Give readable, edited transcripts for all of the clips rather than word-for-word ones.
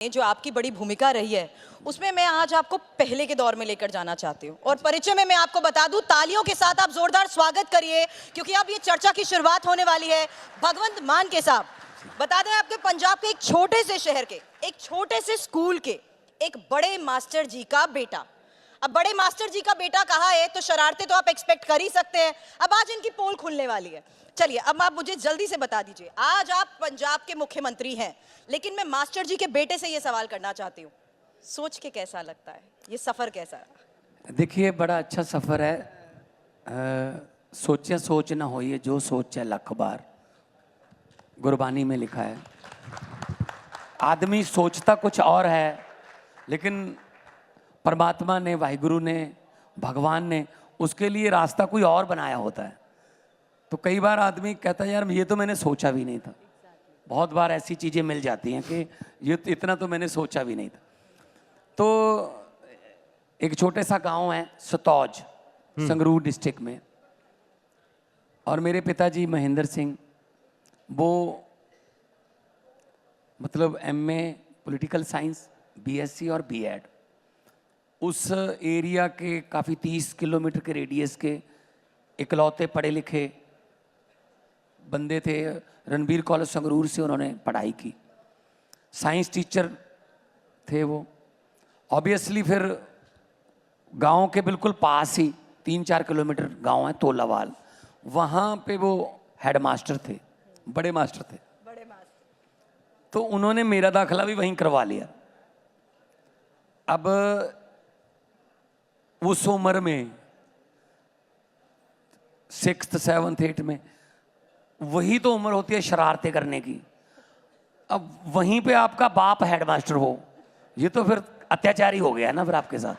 जो आपकी बड़ी भूमिका रही है उसमें मैं आज आपको पहले के दौर में लेकर जाना चाहती हूँ और परिचय में मैं आपको बता दूं, तालियों के साथ आप जोरदार स्वागत करिए क्योंकि अब ये चर्चा की शुरुआत होने वाली है भगवंत मान के साहब। बता दें आपके पंजाब के एक छोटे से शहर के एक छोटे से स्कूल के एक बड़े मास्टर जी का बेटा। अब बड़े मास्टर जी का बेटा कहा है तो शरारतें तो आप एक्सपेक्ट कर ही सकते हैं। अब आज इनकी पोल खुलने वाली है। चलिए अब आप मुझे जल्दी से बता दीजिए, आज आप पंजाब के मुख्यमंत्री हैं, लेकिन मैं मास्टर जी के बेटे से ये सवाल करना चाहती हूँ, सोच के कैसा लगता है, ये सफर कैसा है? देखिए बड़ा अच्छा सफ़र है। सोचे सोच ना होइए जो सोचे लख बार, गुरबानी में लिखा है। आदमी सोचता कुछ और है लेकिन परमात्मा ने, वाहिगुरु ने, भगवान ने उसके लिए रास्ता कोई और बनाया होता है। तो कई बार आदमी कहता है यार ये तो मैंने सोचा भी नहीं था। बहुत बार ऐसी चीज़ें मिल जाती हैं कि ये इतना तो मैंने सोचा भी नहीं था। तो एक छोटे सा गांव है सतौज, संगरूर डिस्ट्रिक्ट में, और मेरे पिताजी महेंद्र सिंह वो मतलब एमए पॉलिटिकल साइंस, बीएससी और बीएड उस एरिया के काफ़ी 30 किलोमीटर के रेडियस के इकलौते पढ़े लिखे बंदे थे। रणबीर कॉलेज संगरूर से उन्होंने पढ़ाई की, साइंस टीचर थे वो। ऑब्वियसली फिर गांव के बिल्कुल पास ही 3-4 किलोमीटर गांव है तोलावाल, वहाँ पे वो हेड मास्टर थे, बड़े मास्टर थे। तो उन्होंने मेरा दाखिला भी वहीं करवा लिया। अब उस उम्र में 6th 7th 8th में वही तो उम्र होती है शरारतें करने की। अब वहीं पे आपका बाप हेडमास्टर हो, ये तो फिर अत्याचारी हो गया ना फिर आपके साथ।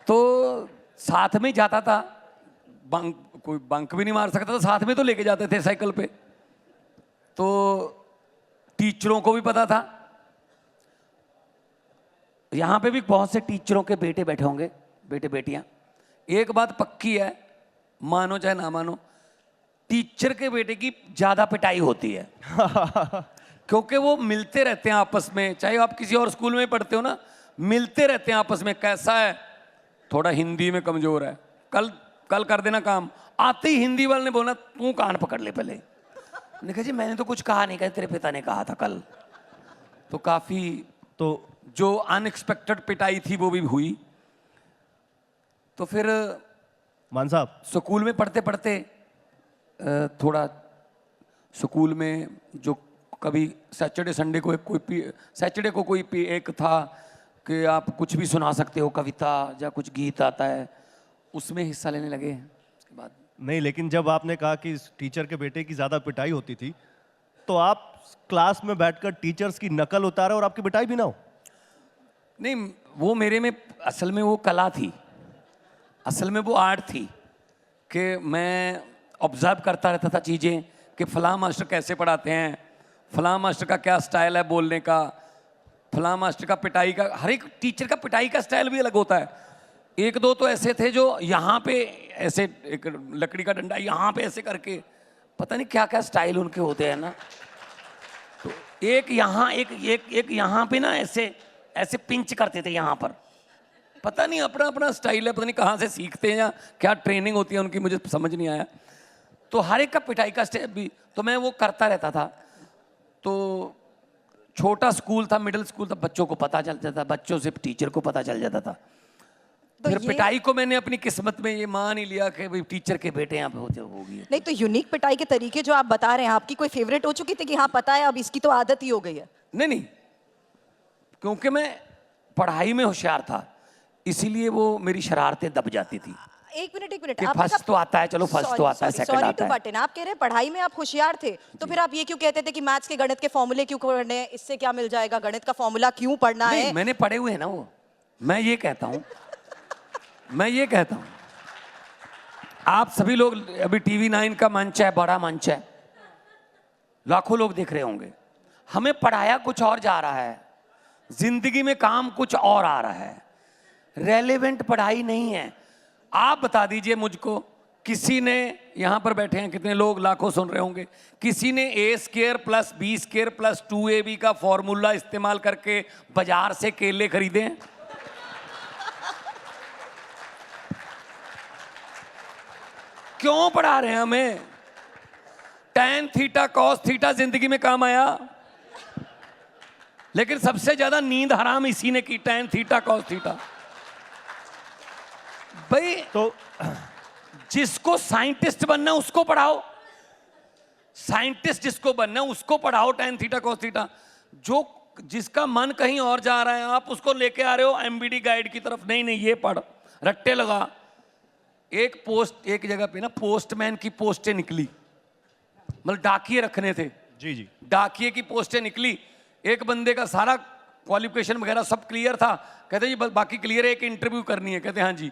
तो साथ में जाता था, कोई बंक भी नहीं मार सकता था, साथ में तो लेके जाते थे साइकिल पे। तो टीचरों को भी पता था, यहाँ पे भी बहुत से टीचरों के बेटे बैठे होंगे, बेटे बेटियां। एक बात पक्की है, मानो चाहे ना मानो, टीचर के बेटे की ज्यादा पिटाई होती है क्योंकि वो मिलते रहते हैं आपस में। चाहे आप किसी और स्कूल में पढ़ते हो ना, मिलते रहते हैं आपस में। कैसा है, थोड़ा हिंदी में कमजोर है, कल कर देना काम। आते ही हिंदी वाले ने बोला तू कान पकड़ ले पहले। मैंने कहा जी मैंने तो कुछ कहा नहीं, कहा तेरे पिता ने कहा था कल। तो काफी तो जो अनएक्सपेक्टेड पिटाई थी वो भी हुई। तो फिर मान साहब स्कूल में पढ़ते पढ़ते थोड़ा स्कूल में जो कभी सैटरडे संडे को सैटरडे को कोई एक था कि आप कुछ भी सुना सकते हो, कविता या कुछ गीत आता है, उसमें हिस्सा लेने लगे। उसके बाद नहीं, लेकिन जब आपने कहा कि टीचर के बेटे की ज्यादा पिटाई होती थी तो आप क्लास में बैठकर टीचर्स की नकल उतारे और आपकी पिटाई भी ना हो? नहीं, वो मेरे में असल में वो कला थी, असल में वो आर्ट थी कि मैं ऑब्जर्व करता रहता था चीज़ें कि फलां मास्टर कैसे पढ़ाते हैं, फलां मास्टर का क्या स्टाइल है बोलने का, फलां मास्टर का पिटाई का, हर एक टीचर का पिटाई का स्टाइल भी अलग होता है। एक दो तो ऐसे थे जो यहाँ पे ऐसे एक लकड़ी का डंडा यहाँ पे ऐसे करके, पता नहीं क्या क्या स्टाइल उनके होते हैं ना। तो एक यहाँ एक यहाँ पे ना ऐसे ऐसे पिंच करते थे यहाँ पर, पता नहीं अपना अपना स्टाइल है, पता नहीं कहाँ से सीखते हैं या क्या ट्रेनिंग होती है उनकी, मुझे समझ नहीं आया। तो हर एक का पिटाई का स्टेप भी तो मैं वो करता रहता था। तो छोटा स्कूल था, मिडिल स्कूल था, बच्चों को पता चल जाता था, बच्चों से टीचर को पता चल जाता था। तो फिर पिटाई को मैंने अपनी किस्मत में ये मान ही लिया कि भाई टीचर के बेटे यहाँ पे होगी। नहीं तो यूनिक पिटाई के तरीके जो आप बता रहे हैं, आपकी कोई फेवरेट हो चुकी थी कि हाँ पता है अब इसकी तो आदत ही हो गई है? नहीं, क्योंकि मैं पढ़ाई में होशियार था इसीलिए वो मेरी शरारतें दब जाती थी। एक मिनट फर्स्ट तो आता है, चलो फर्स्ट तो आता है, सेकंड आता है। आप कह रहे हैं पढ़ाई में आप होशियार थे, तो फिर आप ये क्यों कहते थे कि मैथ्स के गणित के फॉर्मूले क्यों पढ़ने हैं, इससे क्या मिल जाएगा, गणित का फॉर्मूला क्यों पढ़ना है? मैंने पढ़े हुए हैं ना वो, मैं ये कहता हूँ मैं ये कहता हूँ आप सभी लोग, अभी टीवी 9 का मंच है, बड़ा मंच है, लाखों लोग देख रहे होंगे। हमें पढ़ाया कुछ और जा रहा है, जिंदगी में काम कुछ और आ रहा है, रेलेवेंट पढ़ाई नहीं है। आप बता दीजिए मुझको, किसी ने यहाँ पर बैठे हैं कितने लोग, लाखों सुन रहे होंगे, किसी ने a² + b² + 2ab का फॉर्मूला इस्तेमाल करके बाजार से केले खरीदे हैं? क्यों पढ़ा रहे हैं हमें? tan थीटा cos थीटा जिंदगी में काम आया, लेकिन सबसे ज्यादा नींद हराम इसी ने की, tan थीटा cos थीटा। भाई तो जिसको साइंटिस्ट बनना है उसको पढ़ाओ, साइंटिस्ट जिसको बनना है उसको पढ़ाओ tan थीटा cos थीटा। जो जिसका मन कहीं और जा रहा है आप उसको लेके आ रहे हो एमबीडी गाइड की तरफ, नहीं नहीं ये पढ़, रट्टे लगा। एक जगह पे ना पोस्टमैन की पोस्टें निकली, मतलब डाकिये रखने थे, जी जी, डाकिये की पोस्टें निकली। एक बंदे का सारा क्वालिफिकेशन वगैरह सब क्लियर था, कहते जी बाकी क्लियर है, एक इंटरव्यू करनी है। कहते हाँ जी।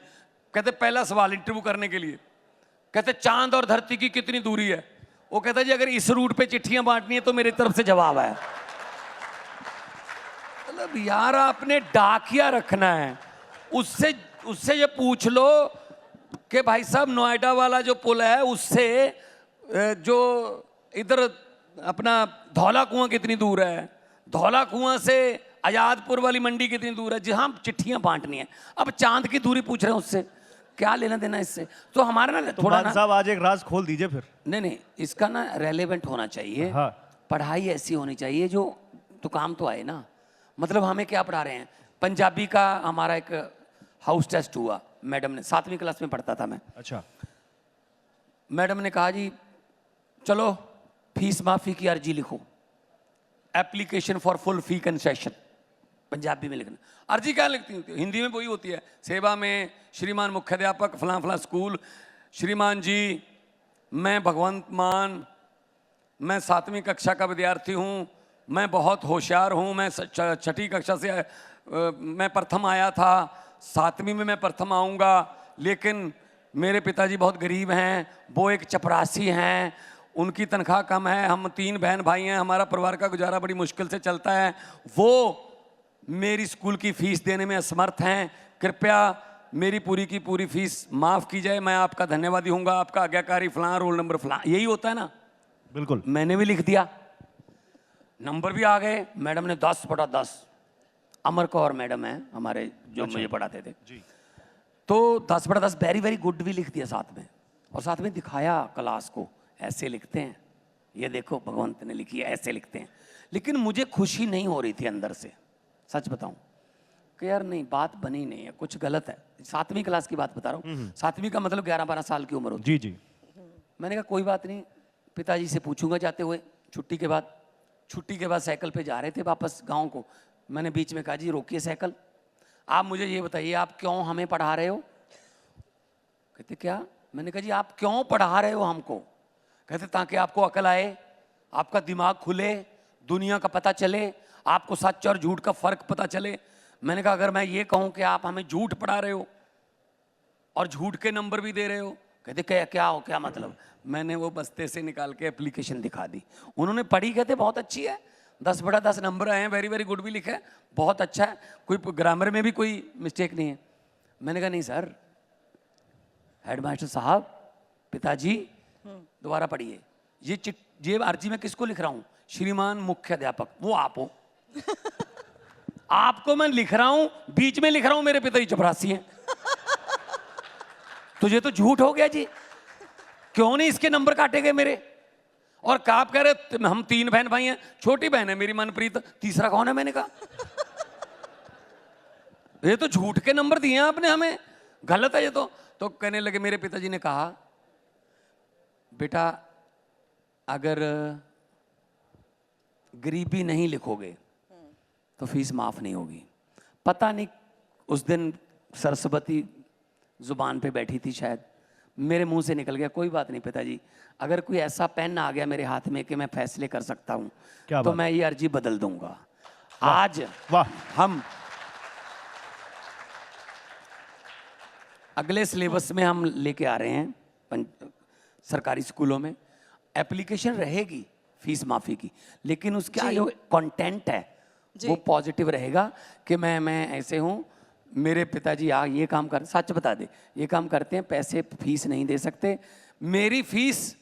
कहते पहला सवाल इंटरव्यू करने के लिए, कहते चांद और धरती की कितनी दूरी है? वो कहता जी अगर इस रूट पे चिट्ठियां बांटनी है तो मेरी तरफ से जवाब है। मतलब यार आपने डाकिया रखना है, उससे ये पूछ लो कि भाई साहब नोएडा वाला जो पुल है उससे जो इधर अपना धौला कुआं कितनी दूर है, धौला कुआं से आजादपुर वाली मंडी कितनी दूर है, जहां चिट्ठियां बांटनी है। अब चांद की दूरी पूछ रहे हैं, उससे क्या लेना देना इससे? तो हमारा ना तो थोड़ा मान ना, साहब आज एक राज खोल दीजिए फिर। नहीं इसका ना रेलेवेंट होना चाहिए। हाँ। पढ़ाई ऐसी होनी चाहिए जो तो काम तो आए ना। मतलब हमें क्या पढ़ा रहे हैं? पंजाबी का हमारा एक हाउस टेस्ट हुआ, मैडम ने 7वीं क्लास में पढ़ता था मैं। अच्छा। मैडम ने कहा जी चलो फीस माफी की अर्जी लिखो, application for full fee concession, Punjabi में लिखना। अर्जी क्या लिखती होती है? हिंदी में वही होती है, सेवा में श्रीमान मुख्याध्यापक फलां फलां स्कूल, श्रीमान जी मैं भगवंत मान, मैं 7वीं कक्षा का विद्यार्थी हूँ, मैं बहुत होशियार हूँ, मैं 6ठी कक्षा से मैं प्रथम आया था, 7वीं में मैं प्रथम आऊँगा, लेकिन मेरे पिताजी बहुत गरीब हैं, वो एक चपरासी हैं, उनकी तनख्वाह कम है, हम 3 बहन भाई हैं, हमारा परिवार का गुजारा बड़ी मुश्किल से चलता है, वो मेरी स्कूल की फीस देने में असमर्थ हैं, कृपया मेरी पूरी की पूरी फीस माफ़ की जाए, मैं आपका धन्यवादी हूँगा, आपका आज्ञाकारी फलां, रोल नंबर फलां। यही होता है ना? बिल्कुल। मैंने भी लिख दिया, नंबर भी आ गए। मैडम ने 10/10, अमर कौर मैडम है हमारे जो मुझे पढ़ाते थे जी। तो 10/10 वेरी वेरी गुड भी लिख दिया साथ में, और साथ में दिखाया क्लास को, ऐसे लिखते हैं, ये देखो भगवंत ने लिखी है, ऐसे लिखते हैं। लेकिन मुझे खुशी नहीं हो रही थी अंदर से, सच बताऊं कि यार नहीं बात बनी नहीं है, कुछ गलत है। 7वीं क्लास की बात बता रहा हूँ, 7वीं का मतलब 11-12 साल की उम्र होती। जी जी। मैंने कहा कोई बात नहीं, पिताजी से पूछूंगा जाते हुए। छुट्टी के बाद साइकिल पे जा रहे थे वापस गाँव को, मैंने बीच में कहा जी रोकिए साइकिल, आप मुझे ये बताइए आप क्यों हमें पढ़ा रहे हो? कहते क्या? मैंने कहा जी आप क्यों पढ़ा रहे हो हमको? कहते ताकि आपको अकल आए, आपका दिमाग खुले, दुनिया का पता चले, आपको सच और झूठ का फर्क पता चले। मैंने कहा अगर मैं ये कहूं कि आप हमें झूठ पढ़ा रहे हो और झूठ के नंबर भी दे रहे हो? कहते क्या मतलब? मैंने वो बस्ते से निकाल के एप्लीकेशन दिखा दी, उन्होंने पढ़ी, कहते बहुत अच्छी है, 10/10 नंबर आए हैं, वेरी वेरी गुड भी लिखा है, बहुत अच्छा है, कोई ग्रामर में भी कोई मिस्टेक नहीं है। मैंने कहा नहीं सर, हेडमास्टर साहब, पिताजी दोबारा पढ़िए, ये अर्जी मैं किसको लिख रहा हूँ? श्रीमान मुख्याध्यापक, वो आप हो। आपको मैं लिख रहा हूं, बीच में लिख रहा हूं मेरे पिताजी चपरासी हैं। तो ये तो झूठ हो गया जी, क्यों नहीं इसके नंबर काटे गए मेरे? और आप कह रहे हम 3 बहन भाई हैं, छोटी बहन है मेरी मनप्रीत, तीसरा कौन है? मैंने कहा ये तो झूठ के नंबर दिए हैं आपने हमें, गलत है ये तो कहने लगे, मेरे पिताजी ने कहा बेटा अगर गरीबी नहीं लिखोगे तो फीस माफ नहीं होगी। पता नहीं उस दिन सरस्वती जुबान पे बैठी थी शायद, मेरे मुंह से निकल गया कोई बात नहीं पिताजी, अगर कोई ऐसा पेन आ गया मेरे हाथ में कि मैं फैसले कर सकता हूं तो मैं ये अर्जी बदल दूंगा। आज वाह, हम अगले सिलेबस में हम लेके आ रहे हैं सरकारी स्कूलों में, एप्लीकेशन रहेगी फीस माफी की, लेकिन उसका जो कंटेंट है वो पॉजिटिव रहेगा कि मैं ऐसे हूँ, मेरे पिताजी ये काम कर, सच बता दे, ये काम करते हैं, पैसे फीस नहीं दे सकते, मेरी फीस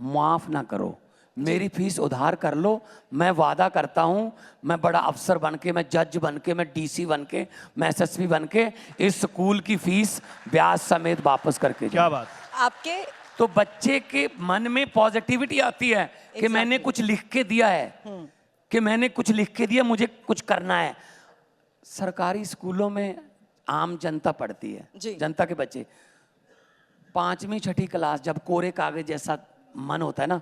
माफ ना करो, मेरी फीस उधार कर लो। मैं वादा करता हूं, मैं बड़ा अफसर बन के, मैं जज बन के, मैं डीसी बन के, मैं एसएसपी बन के इस स्कूल की फीस ब्याज समेत वापस करके क्या जाऊं। बात। आपके तो बच्चे के मन में पॉजिटिविटी आती है कि मैंने कुछ लिख के दिया है, कि मैंने कुछ लिख के दिया, मुझे कुछ करना है। सरकारी स्कूलों में आम जनता पढ़ती है, जी। जनता के बच्चे 5वीं 6ठी क्लास जब कोरे कागज जैसा मन होता है ना,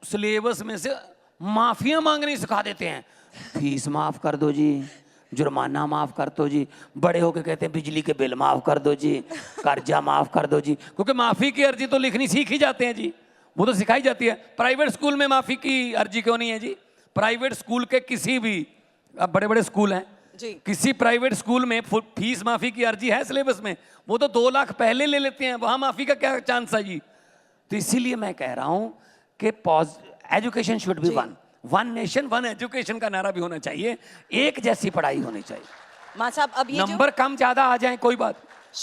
सिलेबस में से माफिया मांगनी सिखा देते हैं। फीस माफ कर दो जी, जुर्माना माफ कर दो जी, बड़े होके कहते हैं बिजली के बिल माफ कर दो जी, कर्जा माफ कर दो जी, क्योंकि माफी की अर्जी तो लिखनी सीख ही जाते हैं जी, वो तो सिखाई जाती है। प्राइवेट स्कूल में माफी की अर्जी क्यों नहीं है जी? प्राइवेट स्कूल के किसी भी, अब बड़े बड़े स्कूल हैं जी। किसी प्राइवेट स्कूल में फीस माफी की अर्जी है सिलेबस में? वो तो 2 लाख पहले ले लेते हैं, वहां माफी का क्या चांस है जी? तो इसीलिए मैं कह रहा हूं कि education should be one nation one education का नारा भी होना चाहिए, एक जैसी पढ़ाई होनी चाहिए। मान साहब अब ये नंबर कम ज्यादा आ जाए कोई बात,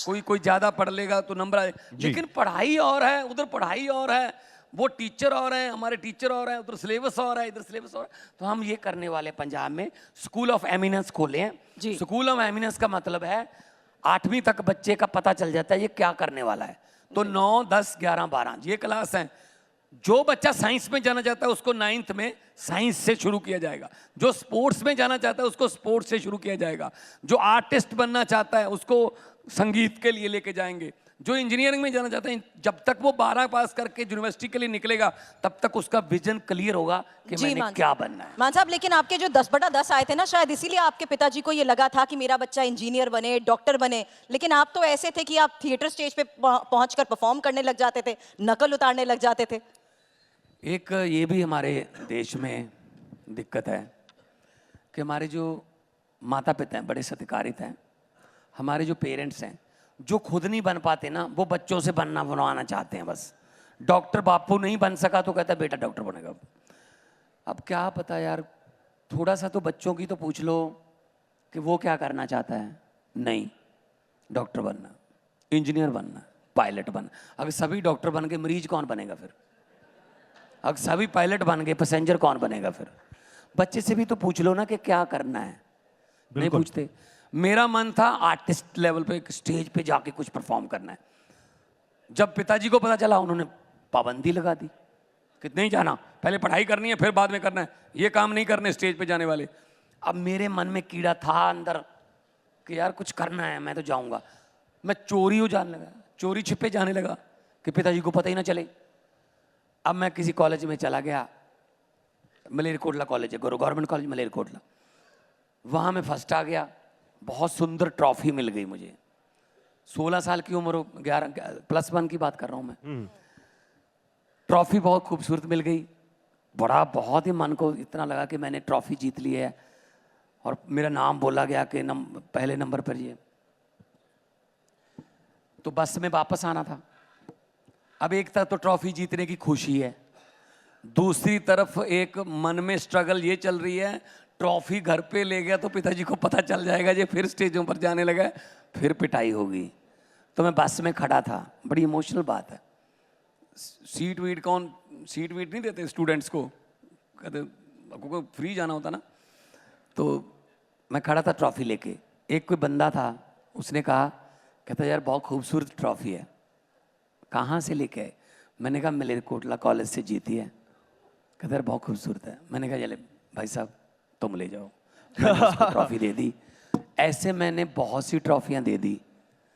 कोई ज्यादा पढ़ लेगा तो नंबर आ जाए, लेकिन पढ़ाई और है, उधर पढ़ाई और है, वो टीचर और हैं, हमारे टीचर और हैं, उधर सिलेबस और है, इधर सिलेबस और है। तो हम ये करने वाले पंजाब में स्कूल ऑफ एमिनेंस खोले हैं। स्कूल ऑफ एमिनेंस का मतलब है 8वीं तक बच्चे का पता चल जाता है ये क्या करने वाला है। तो 9, 10, 11, 12 ये क्लास हैं। जो बच्चा साइंस में जाना चाहता है उसको 9th में साइंस से शुरू किया जाएगा, जो स्पोर्ट्स में जाना चाहता है उसको स्पोर्ट्स से शुरू किया जाएगा, जो आर्टिस्ट बनना चाहता है उसको संगीत के लिए लेके जाएंगे, जो इंजीनियरिंग में जाना चाहते हैं, जब तक वो 12 पास करके यूनिवर्सिटी के लिए निकलेगा तब तक उसका विजन क्लियर होगा कि मैंने क्या बनना है। मान साहब, लेकिन आपके जो 10/10 आए थे ना, शायद इसीलिए आपके पिताजी को ये लगा था कि मेरा बच्चा इंजीनियर बने, डॉक्टर बने, लेकिन आप तो ऐसे थे कि आप थिएटर स्टेज पे पहुंचकर परफॉर्म करने लग जाते थे, नकल उतारने लग जाते थे। एक ये भी हमारे देश में दिक्कत है कि हमारे जो माता पिता हैं बड़े सत्कारित हैं, हमारे जो पेरेंट्स हैं जो खुद नहीं बन पाते ना, वो बच्चों से बनवाना चाहते हैं। बस डॉक्टर बापू नहीं बन सका तो कहता है बेटा डॉक्टर बनेगा। अब क्या पता यार, थोड़ा सा तो बच्चों की तो पूछ लो कि वो क्या करना चाहता है। नहीं, डॉक्टर बनना, इंजीनियर बनना, पायलट बनना। अगर सभी डॉक्टर बन के मरीज कौन बनेगा फिर? अगर सभी पायलट बन गए पैसेंजर कौन बनेगा फिर? बच्चे से भी तो पूछ लो ना कि क्या करना है। नहीं पूछते। मेरा मन था आर्टिस्ट लेवल पे स्टेज पे जाके कुछ परफॉर्म करना है। जब पिताजी को पता चला उन्होंने पाबंदी लगा दी कि नहीं जाना, पहले पढ़ाई करनी है फिर बाद में करना है, ये काम नहीं करने स्टेज पे जाने वाले। अब मेरे मन में कीड़ा था अंदर कि यार कुछ करना है, मैं तो जाऊंगा। मैं चोरी हो जाने लगा, चोरी छिपे जाने लगा कि पिताजी को पता ही ना चले। अब मैं किसी कॉलेज में चला गया, मलेरकोटला कॉलेज है, गवर्नमेंट कॉलेज मलेरकोटला, वहाँ मैं फर्स्ट आ गया। बहुत सुंदर ट्रॉफी मिल गई मुझे। 16 साल की उम्र, 11 +1 की बात कर रहा हूँ मैं। ट्रॉफी बहुत खूबसूरत मिल गई, बहुत ही मन को इतना लगा कि मैंने ट्रॉफी जीत ली है। और मेरा नाम बोला गया कि पहले नंबर पर ये। तो बस में वापस आना था। अब एक तरफ तो ट्रॉफी जीतने की खुशी है, दूसरी तरफ एक मन में स्ट्रगल ये चल रही है, ट्रॉफी घर पे ले गया तो पिताजी को पता चल जाएगा, ये फिर स्टेजों पर जाने लगा, फिर पिटाई होगी। तो मैं बस में खड़ा था, बड़ी इमोशनल बात है। सीट वीट नहीं देते स्टूडेंट्स को, कहते आपको फ्री जाना होता ना। तो मैं खड़ा था ट्रॉफी लेके, एक कोई बंदा था, उसने कहा, कहता यार बहुत खूबसूरत ट्रॉफी है, कहाँ से लेके आए? मैंने कहा मलेरकोटला कॉलेज से जीती है। कहता यार बहुत खूबसूरत है। मैंने कहा चले भाई साहब तुम ले जाओ। मैंने उसको ट्रॉफी दे दी। ऐसे मैंने बहुत सी ट्रॉफियाँ दे दी।